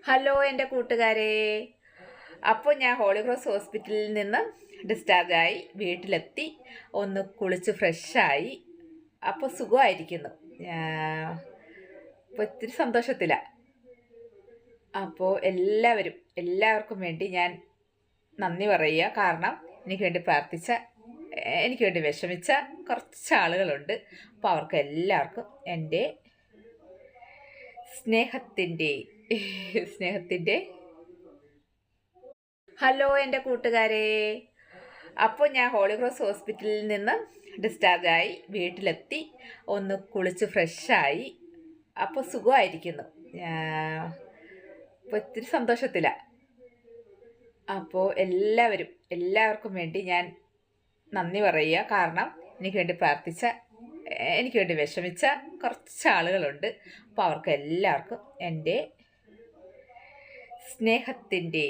Hello എൻ്റെ കൂട്ടുകാരെ. അപ്പോൾ ഞാൻ ഹോളി ക്രോസ് ഹോസ്പിറ്റലിൽ നിന്ന് ഡിസ്ചാർജായി വീട്ടിലെത്തി, ഒന്ന് കുളിച്ച് ഫ്രഷായി. അപ്പോൾ സുഖമായിരിക്കുന്നു. ഇപ്പോൾ ഇത്തിരി സന്തോഷത്തിലാണ്. അപ്പോൾ എല്ലാവർക്കും വേണ്ടി ഞാൻ നന്ദി പറയുക. കാരണം എനിക്ക് വേണ്ടി പ്രാർത്ഥിച്ച, എനിക്ക് വേണ്ടി വിഷമിച്ച കുറച്ച് ആളുകളുണ്ട്. അപ്പോൾ അവർക്ക് എല്ലാവർക്കും എൻ്റെ സ്നേഹത്തിൻ്റെ ഹലോ എൻ്റെ കൂട്ടുകാരെ. അപ്പോൾ ഞാൻ ഹോളി ക്രോസ് ഹോസ്പിറ്റലിൽ നിന്ന് ഡിസ്ചാർജായി വീട്ടിലെത്തി, ഒന്ന് കുളിച്ച് ഫ്രഷായി. അപ്പോൾ സുഖമായിരിക്കുന്നു. ഇപ്പോൾ ഇത്തിരി സന്തോഷത്തിലാണ്. അപ്പോൾ എല്ലാവർക്കും വേണ്ടി ഞാൻ നന്ദി പറയുക. കാരണം എനിക്ക് വേണ്ടി പ്രാർത്ഥിച്ച, എനിക്ക് വേണ്ടി വിഷമിച്ച കുറച്ച് ആളുകളുണ്ട്. അപ്പോൾ അവർക്ക് എല്ലാവർക്കും എൻ്റെ സ്നേഹത്തിൻ്റെ